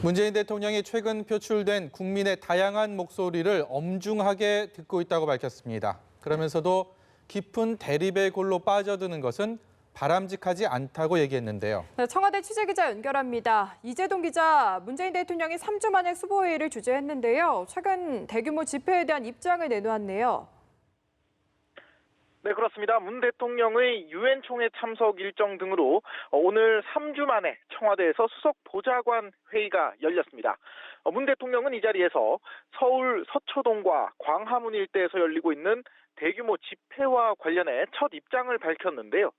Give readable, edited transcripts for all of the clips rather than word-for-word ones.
문재인 대통령이 최근 표출된 국민의 다양한 목소리를 엄중하게 듣고 있다고 밝혔습니다. 그러면서도 깊은 대립의 골로 빠져드는 것은 바람직하지 않다고 얘기했는데요. 네, 청와대 취재기자 연결합니다. 이재동 기자, 문재인 대통령이 3주 만에 수보회의를 주재했는데요. 최근 대규모 집회에 대한 입장을 내놓았네요. 네, 그렇습니다. 문 대통령의 유엔 총회 참석 일정 등으로 오늘 3주 만에 청와대에서 수석 보좌관 회의가 열렸습니다. 문 대통령은 이 자리에서 서울 서초동과 광화문 일대에서 열리고 있는 대규모 집회와 관련해 첫 입장을 밝혔는데요.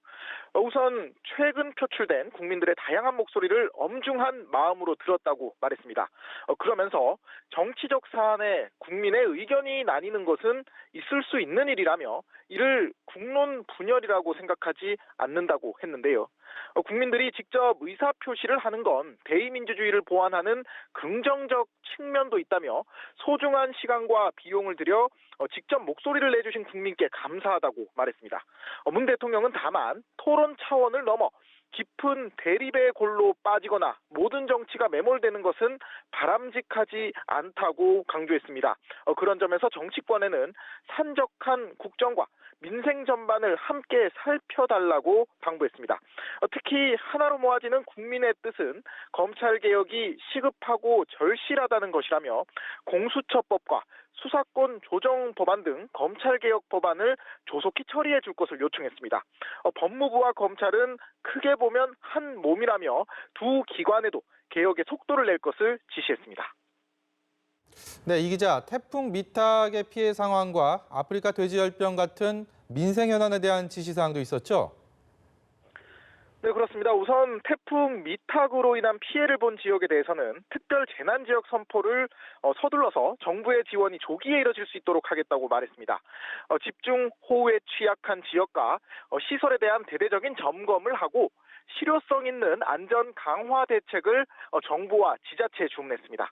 우선 최근 표출된 국민들의 다양한 목소리를 엄중한 마음으로 들었다고 말했습니다. 그러면서 정치적 사안에 국민의 의견이 나뉘는 것은 있을 수 있는 일이라며 이를 국론 분열이라고 생각하지 않는다고 했는데요. 국민들이 직접 의사표시를 하는 건 대의민주주의를 보완하는 긍정적 측면도 있다며 소중한 시간과 비용을 들여 직접 목소리를 내주신 국민께 감사하다고 말했습니다. 문 대통령은 다만 토론 차원을 넘어 깊은 대립의 골로 빠지거나 모든 정치가 매몰되는 것은 바람직하지 않다고 강조했습니다. 그런 점에서 정치권에는 산적한 국정과 민생 전반을 함께 살펴달라고 당부했습니다. 특히 하나로 모아지는 국민의 뜻은 검찰개혁이 시급하고 절실하다는 것이라며 공수처법과 수사권 조정 법안 등 검찰개혁 법안을 조속히 처리해 줄 것을 요청했습니다. 법무부와 검찰은 크게 보면 한 몸이라며 두 기관에도 개혁의 속도를 낼 것을 지시했습니다. 네, 이 기자, 태풍 미탁의 피해 상황과 아프리카 돼지열병 같은 민생 현안에 대한 지시사항도 있었죠? 네, 그렇습니다. 우선 태풍 미탁으로 인한 피해를 본 지역에 대해서는 특별 재난지역 선포를 서둘러서 정부의 지원이 조기에 이뤄질 수 있도록 하겠다고 말했습니다. 집중 호우에 취약한 지역과 시설에 대한 대대적인 점검을 하고 실효성 있는 안전 강화 대책을 정부와 지자체에 주문했습니다.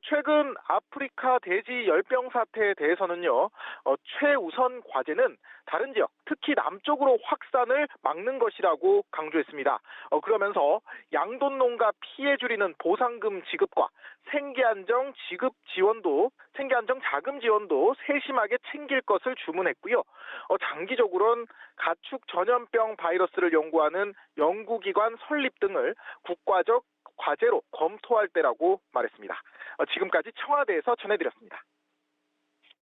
최근 아프리카 돼지 열병 사태에 대해서는요, 최우선 과제는 다른 지역, 특히 남쪽으로 확산을 막는 것이라고 강조했습니다. 그러면서 양돈 농가 피해 줄이는 보상금 지급과 생계안정 자금 지원도 세심하게 챙길 것을 주문했고요. 장기적으로는 가축 전염병 바이러스를 연구하는 연구기관 설립 등을 국가적 과제로 검토할 때라고 말했습니다. 지금까지 청와대에서 전해드렸습니다.